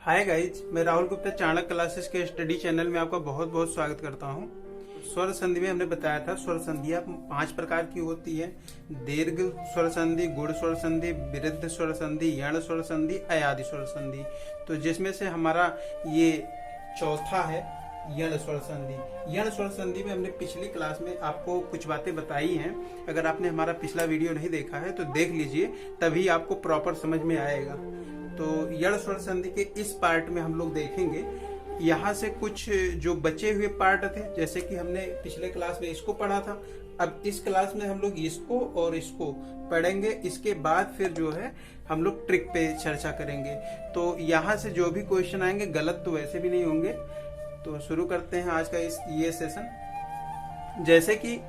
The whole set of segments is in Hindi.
हाय गाइज, मैं राहुल गुप्ता चाणक्य क्लासेस के स्टडी चैनल में आपका बहुत बहुत स्वागत करता हूं। स्वर संधि में हमने बताया था स्वर संधियां 5 प्रकार की होती है। दीर्घ स्वर संधि, गुण स्वर संधि, वृद्ध स्वर संधि, यण स्वर संधि, अयादि स्वर संधि। तो जिसमें से हमारा ये चौथा है यण स्वर संधि। यण स्वर संधि में हमने पिछली क्लास में आपको कुछ बातें बताई हैं। अगर आपने हमारा पिछला वीडियो नहीं देखा है तो देख लीजिए, तभी आपको प्रॉपर समझ में आएगा। तो यण स्वर संधि के इस पार्ट में हम लोग देखेंगे यहाँ से कुछ जो बचे हुए पार्ट थे, जैसे कि हमने पिछले क्लास में इसको पढ़ा था। अब इस क्लास में हम लोग इसको और इसको पढ़ेंगे। इसके बाद फिर जो है हम लोग ट्रिक पे चर्चा करेंगे। तो यहाँ से जो भी क्वेश्चन आएंगे गलत तो वैसे भी नहीं होंगे। तो शुरू करते हैं आज का ये सेशन। जैसे कि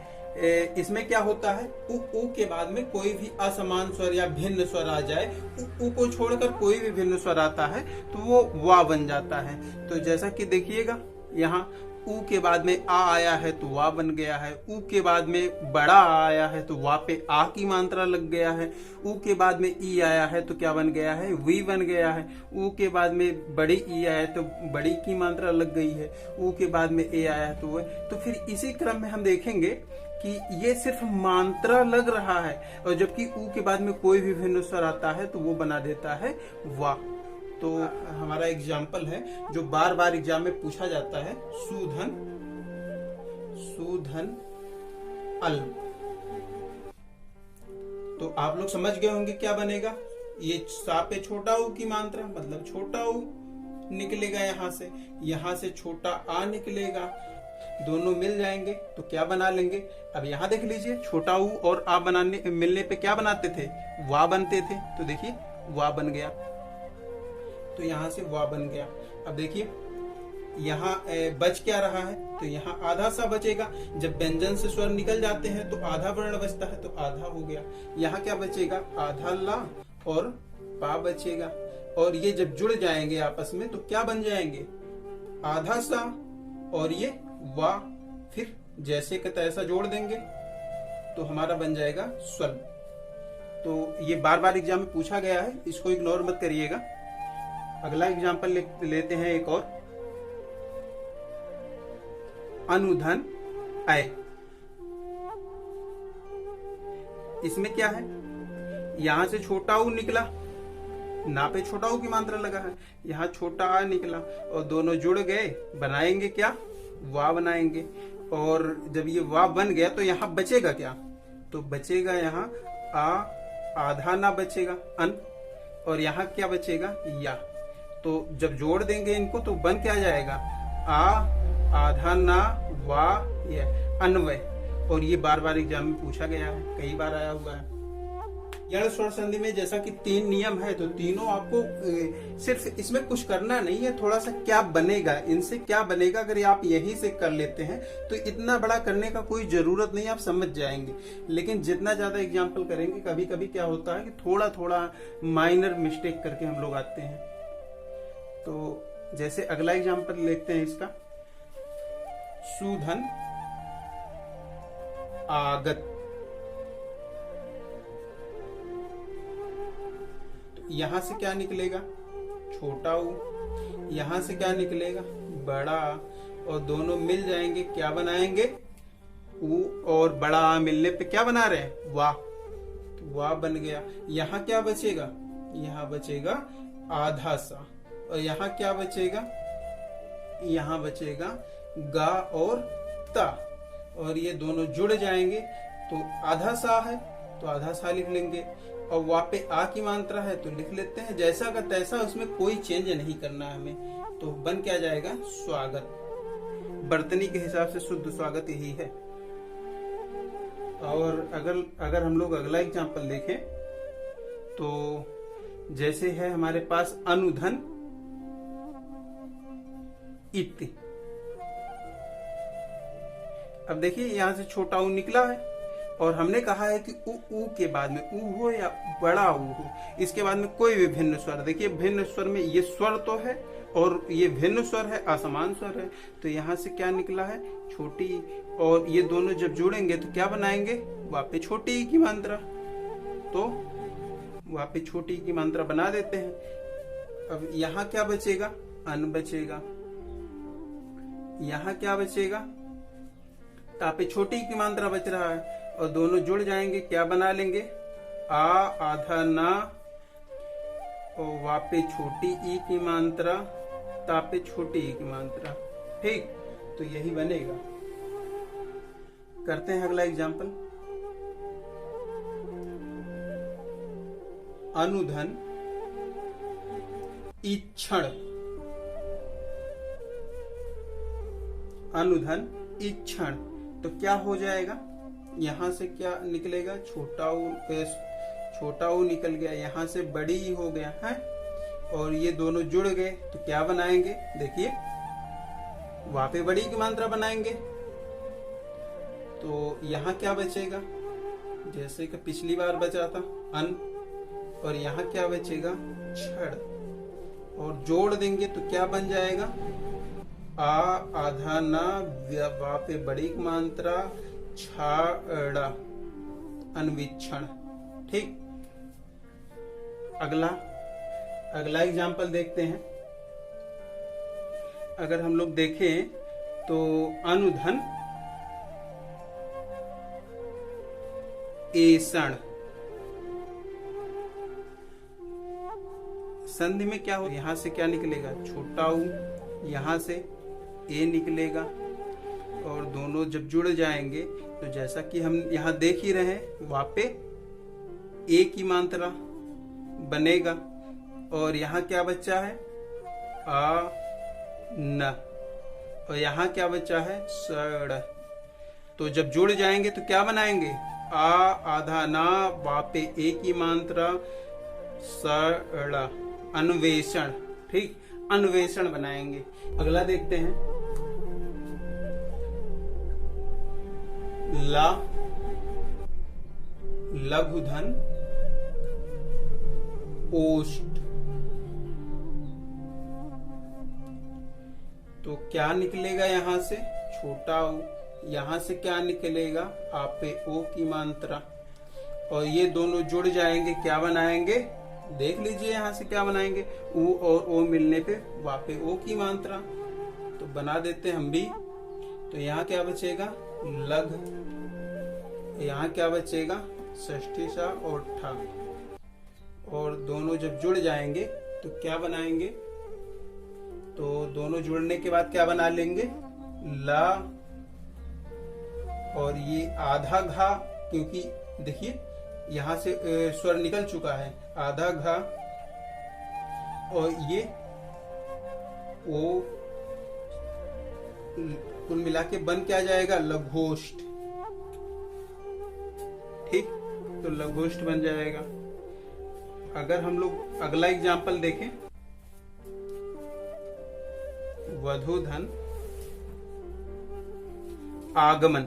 इसमें क्या होता है, उ के बाद में कोई भी असमान स्वर या भिन्न स्वर आ जाए, उ को छोड़कर कोई भी भिन्न स्वर आता है तो वो वा बन जाता है। तो जैसा कि देखिएगा, यहाँ उ के बाद में आ आया है तो वा बन गया है। उ के बाद में बड़ा आ आया है तो वा पे आ की मात्रा लग गया है। उ के बाद में ई आया है तो क्या बन गया है, वी बन गया है। उ के बाद में बड़ी ई आया है तो बड़ी की मात्रा लग गई है। उ के बाद में ए आया है तो वह। तो फिर इसी क्रम में हम देखेंगे कि ये सिर्फ मात्रा लग रहा है, और जबकि उ के बाद में कोई भी भिन्न स्वर आता है तो वो बना देता है वा। तो हमारा एग्जाम्पल है जो बार बार एग्जाम में पूछा जाता है, सुधन सुधन अल। तो आप लोग समझ गए होंगे क्या बनेगा। ये सा पे छोटा उ की मात्रा, मतलब छोटा उ निकलेगा। यहाँ से छोटा आ निकलेगा, दोनों मिल जाएंगे तो क्या बना लेंगे। अब यहाँ देख लीजिए, छोटा उ और आ बनाने मिलने पे क्या बनाते थे, वा बनते थे। तो देखिए वा बन गया, तो यहाँ से वा बन गया। अब देखिए यहाँ बच क्या रहा है, तो यहाँ आधा सा बचेगा। जब व्यंजन से स्वर निकल जाते हैं तो आधा वर्ण बचता है, तो आधा हो गया। यहाँ क्या बचेगा, आधा ला और पा बचेगा। और ये जब जुड़ जाएंगे आपस में तो क्या बन जाएंगे, आधा सा और ये वा। फिर जैसे का तैसा जोड़ देंगे तो हमारा बन जाएगा स्वर। तो ये बार बार एग्जाम में पूछा गया है, इसको इग्नोर मत करिएगा। अगला एग्जाम्पल लेते हैं एक और, अनुधन अय। इसमें क्या है, यहां से छोटा उ निकला, ना पे छोटा उ की मात्रा लगा है, यहाँ छोटा आ निकला और दोनों जुड़ गए, बनाएंगे क्या, वा बनाएंगे। और जब ये वा बन गया तो यहाँ बचेगा क्या, तो बचेगा यहाँ आ, आधा ना बचेगा अन, और यहाँ क्या बचेगा या। तो जब जोड़ देंगे इनको तो बन क्या जाएगा, आ आधा ना वा या, अन्वय। और ये बार बार एग्जाम में पूछा गया है, कई बार आया हुआ है। यण स्वर संधि में जैसा कि 3 नियम है, तो तीनों आपको सिर्फ इसमें कुछ करना नहीं है, थोड़ा सा क्या बनेगा, इनसे क्या बनेगा, अगर आप यही से कर लेते हैं तो इतना बड़ा करने का कोई जरूरत नहीं, आप समझ जाएंगे। लेकिन जितना ज्यादा एग्जाम्पल करेंगे, कभी कभी क्या होता है कि थोड़ा थोड़ा माइनर मिस्टेक करके हम लोग आते हैं। तो जैसे अगला एग्जाम्पल लेते हैं इसका, सुधन आगत। यहाँ से क्या निकलेगा, छोटा उ। यहाँ से क्या निकलेगा, बड़ा। और दोनों मिल जाएंगे, क्या बनाएंगे, उ और बड़ा आ मिलने पे क्या बना रहे हैं, वाह। तो वाह बन गया। यहाँ क्या बचेगा, यहाँ बचेगा आधा सा। और यहाँ क्या बचेगा, यहाँ बचेगा गा और ता। और ये दोनों जुड़ जाएंगे तो आधा सा है तो आधा सा लिख लेंगे, और वहाँ पे आ की मात्रा है तो लिख लेते हैं जैसा का तैसा, उसमें कोई चेंज नहीं करना है हमें। तो बन क्या जाएगा, स्वागत। बर्तनी के हिसाब से शुद्ध स्वागत यही है। और अगर हम लोग अगला एग्जाम्पल देखें तो जैसे है हमारे पास अनुधन इति। अब देखिए यहाँ से छोटा उ निकला है, और हमने कहा है कि उ के बाद में उ हो या बड़ा उ हो, इसके बाद में कोई भी भिन्न स्वर। देखिए भिन्न स्वर में ये स्वर तो है और ये भिन्न स्वर है, असमान स्वर है। तो यहाँ से क्या निकला है, छोटी, और ये दोनों जब जुड़ेंगे तो क्या बनाएंगे, वहां पे छोटी की मात्रा। तो वहां पे छोटी की मात्रा बना देते हैं। अब यहाँ क्या बचेगा, अन बचेगा। यहाँ क्या बचेगा, टापे छोटी की मात्रा बच रहा है और दोनों जुड़ जाएंगे, क्या बना लेंगे, आ आधा ना और वापे छोटी ई की मात्रा, तापे छोटी ई की मात्रा। ठीक, तो यही बनेगा। करते हैं अगला एग्जाम्पल। अनुधन इक्षण, अनुधन इक्षण, तो क्या हो जाएगा, यहां से क्या निकलेगा, छोटा ऊ निकल गया, यहां से बड़ी ई हो गया है और ये दोनों जुड़ गए तो क्या बनाएंगे, देखिए वहां पे बड़ी की मात्रा बनाएंगे। तो यहाँ क्या बचेगा, जैसे कि पिछली बार बचा था अन, और यहाँ क्या बचेगा, छड़, और जोड़ देंगे तो क्या बन जाएगा, आ आधा ना वहां पे बड़ी की मात्रा छाड़ा, अन्वीक्षण। ठीक, अगला एग्जाम्पल देखते हैं। अगर हम लोग देखें तो अनुधन एषण, संधि में क्या हो, यहां से क्या निकलेगा, छोटा ऊ, यहां से ए निकलेगा और दोनों जब जुड़ जाएंगे तो जैसा कि हम यहां देख ही रहे हैं, वहां पे ए की मात्रा बनेगा और यहाँ क्या बच्चा है, आ न, और यहाँ क्या बच्चा है, सड़। तो जब जुड़ जाएंगे तो क्या बनाएंगे, आ आधा ना वापे ए की मात्रा सड़ा, अन्वेषण। ठीक, अन्वेषण बनाएंगे। अगला देखते हैं, ला लघुधन ओष्ठ, तो क्या निकलेगा, यहां से छोटा ऊ, यहां से क्या निकलेगा, आपे ओ की मात्रा, और ये दोनों जुड़ जाएंगे, क्या बनाएंगे, देख लीजिए यहां से क्या बनाएंगे, ऊ और ओ मिलने पे वापे ओ की मात्रा, तो बना देते हम भी। तो यहाँ क्या बचेगा, लघ, यहाँ क्या बचेगा, षष्ठी सा और ठा, और दोनों जब जुड़ जाएंगे तो क्या बनाएंगे, तो दोनों जुड़ने के बाद क्या बना लेंगे, ला, और ये आधा घा, क्योंकि देखिए यहां से स्वर निकल चुका है, आधा घा, और ये ओ, कुल मिला के बन क्या जाएगा, लघोष्ठ। ठीक, तो लघोष्ठ बन जाएगा। अगर हम लोग अगला एग्जाम्पल देखें, वधूधन आगमन,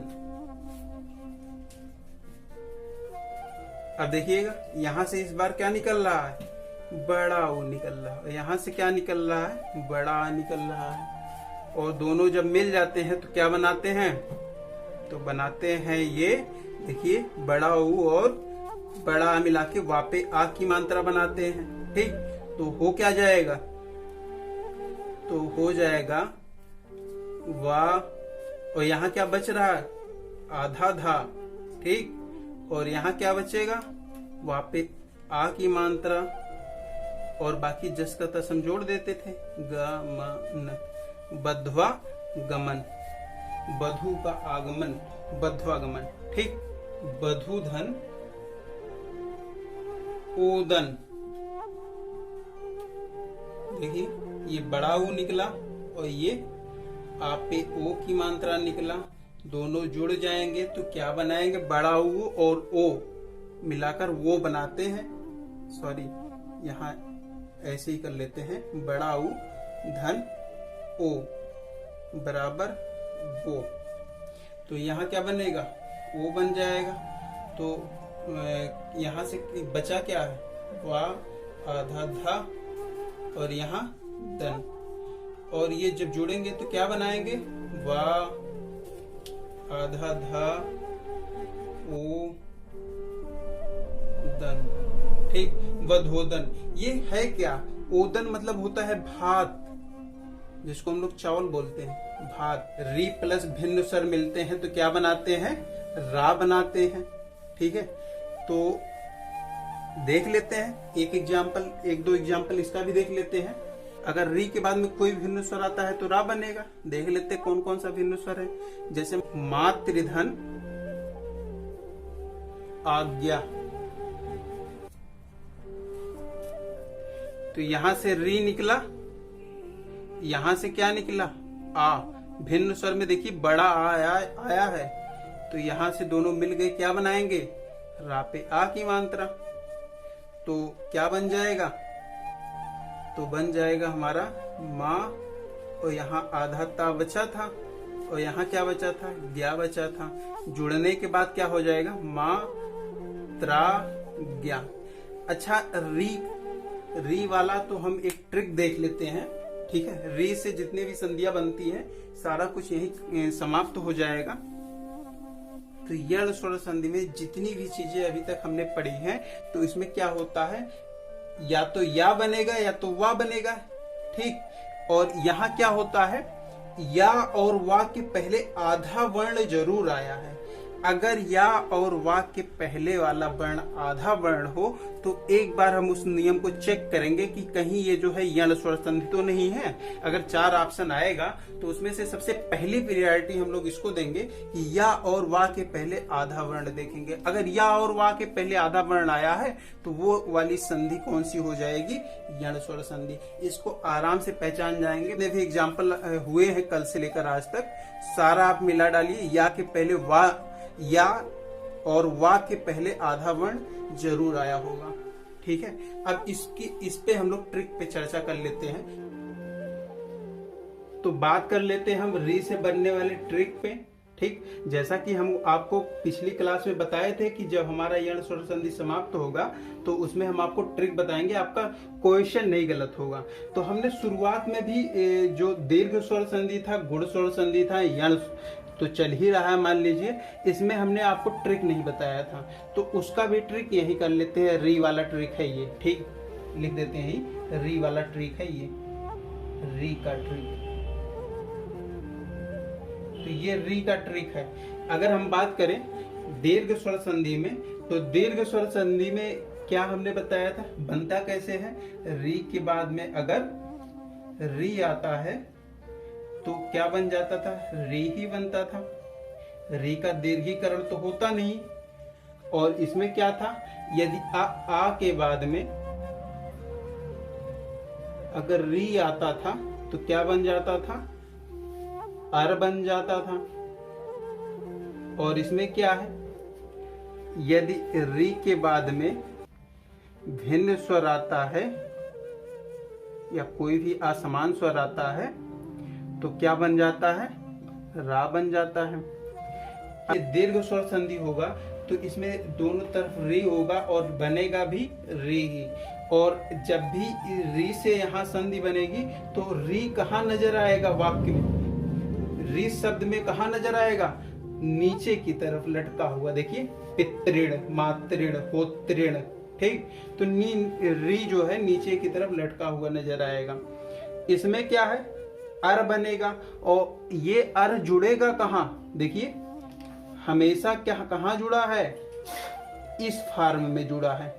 अब देखिएगा यहां से इस बार क्या निकल रहा है, बड़ा ऊ निकल रहा है, यहां से क्या निकल रहा है, बड़ा निकल रहा है, और दोनों जब मिल जाते हैं तो क्या बनाते हैं, तो बनाते हैं ये, देखिए बड़ा ऊ और बड़ा मिला के वापे आ की मात्रा बनाते हैं। ठीक, तो हो क्या जाएगा, तो हो जाएगा वा, और यहाँ क्या बच रहा है, आधा धा। ठीक, और यहाँ क्या बचेगा, वापे आ की मात्रा, और बाकी जस का तस हम जोड़ देते थे, गमन, बध्वा गमन, बधु का आगमन, बध्वागमन। ठीक, बधूधन ओदन, देखिए ये बड़ा ऊ निकला और ये आपे ओ की मात्रा निकला, दोनों जुड़ जाएंगे तो क्या बनाएंगे, बड़ा ऊ और ओ मिलाकर वो बनाते हैं, सॉरी यहाँ ऐसे ही कर लेते हैं, बड़ा ऊ धन ओ बराबर वो, तो यहाँ क्या बनेगा, ओ बन जाएगा। तो यहाँ से बचा क्या है, वा आधा धा और यहाँ दन, और ये जब जुड़ेंगे तो क्या बनाएंगे, वा आधा धा ओ दन। ठीक, वधोदन, ये है क्या, ओदन मतलब होता है भात, जिसको हम लोग चावल बोलते हैं, भात। री प्लस भिन्न स्वर मिलते हैं तो क्या बनाते हैं? रा बनाते हैं। ठीक है, तो देख लेते हैं एक दो एग्जाम्पल इसका भी देख लेते हैं। अगर री के बाद में कोई भिन्न स्वर आता है तो रा बनेगा। देख लेते हैं कौन कौन सा भिन्न स्वर है। जैसे मातृधन आज्ञा, तो यहां से री निकला, यहां से क्या निकला? आ। भिन्न स्वर में देखिए बड़ा आया है, तो यहां से दोनों मिल गए, क्या बनाएंगे? रा पे आ की मात्रा। तो क्या बन जाएगा? तो बन जाएगा हमारा माँ, और यहाँ आधा ता बचा था, और यहाँ क्या बचा था? ज्ञा बचा था। जुड़ने के बाद क्या हो जाएगा? माँ त्रा ज्ञा। अच्छा, री वाला तो हम एक ट्रिक देख लेते हैं। ठीक है, री से जितनी भी संधियां बनती है सारा कुछ यही समाप्त हो जाएगा। तो यण स्वर संधि में जितनी भी चीजें अभी तक हमने पढ़ी हैं, तो इसमें क्या होता है? या तो या बनेगा या तो वा बनेगा। ठीक, और यहाँ क्या होता है? या और वा के पहले आधा वर्ण जरूर आया है। अगर या और वा के पहले वाला वर्ण आधा वर्ण हो तो एक बार हम उस नियम को चेक करेंगे कि कहीं ये जो है यण स्वर संधि तो नहीं है। अगर 4 ऑप्शन आएगा तो उसमें से सबसे पहली प्रायोरिटी हम लोग इसको देंगे कि या और वा के पहले आधा वर्ण देखेंगे। अगर या और वा के पहले आधा वर्ण आया है तो वो वाली संधि कौन सी हो जाएगी? यण स्वर संधि। इसको आराम से पहचान जाएंगे। जितने भी एग्जाम्पल हुए हैं कल से लेकर आज तक, सारा आप मिला डालिए। या के पहले वा, या और वा के पहले आधा वर्ण जरूर आया होगा। ठीक है, अब इस पे हम लोग ट्रिक पे चर्चा कर लेते हैं। तो बात कर लेते हैं हम री से बनने वाले ट्रिक पे। ठीक, जैसा कि हम आपको पिछली क्लास में बताए थे कि जब हमारा यण स्वर संधि समाप्त होगा तो उसमें हम आपको ट्रिक बताएंगे, आपका क्वेश्चन नहीं गलत होगा। तो हमने शुरुआत में भी जो दीर्घ स्वर संधि था, गुण स्वर संधि था, यण तो चल ही रहा है मान लीजिए, इसमें हमने आपको ट्रिक नहीं बताया था, तो उसका भी ट्रिक यही कर लेते हैं। री वाला ट्रिक है ये। ठीक, लिख देते हैं री वाला ट्रिक है ये, री का ट्रिक। तो ये री का ट्रिक है। अगर हम बात करें दीर्घ स्वर संधि में, तो दीर्घ स्वर संधि में क्या हमने बताया था? बनता कैसे है? री के बाद में अगर री आता है तो क्या बन जाता था? री ही बनता था। री का दीर्घीकरण तो होता नहीं। और इसमें क्या था? यदि आ के बाद में अगर री आता था तो क्या बन जाता था? अर बन जाता था। और इसमें क्या है? यदि री के बाद में भिन्न स्वर आता है या कोई भी असमान स्वर आता है तो क्या बन जाता है? रा बन जाता है। ये दीर्घ स्वर संधि होगा तो इसमें दोनों तरफ री होगा और बनेगा भी री ही। और जब भी री से यहाँ संधि बनेगी तो री कहाँ नजर आएगा? वाक्य में री शब्द में कहाँ नजर आएगा? नीचे की तरफ लटका हुआ। देखिए, पितृण, मातृण, होतृण। ठीक, तो री जो है नीचे की तरफ लटका हुआ नजर आएगा। इसमें क्या है? अर बनेगा। और ये अर जुड़ेगा कहाँ? देखिए, हमेशा क्या कहाँ जुड़ा है? इस फॉर्म में जुड़ा है।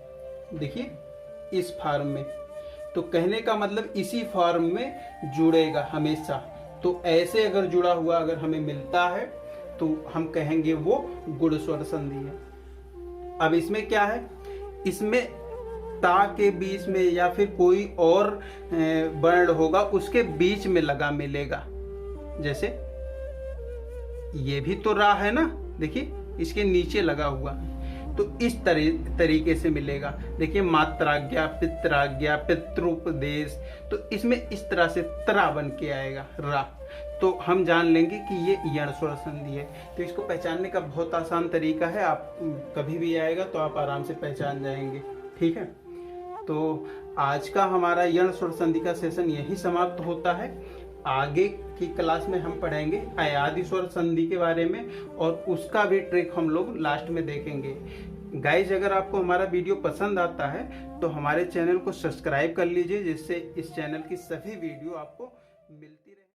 देखिए, इस फॉर्म में। तो कहने का मतलब इसी फॉर्म में जुड़ेगा हमेशा। तो ऐसे अगर जुड़ा हुआ अगर हमें मिलता है तो हम कहेंगे वो गुण स्वर संधि है। अब इसमें क्या है? इसमें ता के बीच में या फिर कोई और वर्ण होगा उसके बीच में लगा मिलेगा। जैसे ये भी तो रा है ना, देखिए इसके नीचे लगा हुआ है, तो इस तरीके से मिलेगा। देखिए, मात्राज्ञा, पित्राज्ञा, पितृपदेश, तो इसमें इस तरह से त्रा बन के आएगा, रा। तो हम जान लेंगे कि ये यण स्वर संधि है। तो इसको पहचानने का बहुत आसान तरीका है, आप कभी भी आएगा तो आप आराम से पहचान जाएंगे। ठीक है, तो आज का हमारा यण स्वर संधि का सेशन यही समाप्त होता है। आगे की क्लास में हम पढ़ेंगे अयादि स्वर संधि के बारे में और उसका भी ट्रिक हम लोग लास्ट में देखेंगे। गाइज अगर आपको हमारा वीडियो पसंद आता है तो हमारे चैनल को सब्सक्राइब कर लीजिए, जिससे इस चैनल की सभी वीडियो आपको मिलती रहे।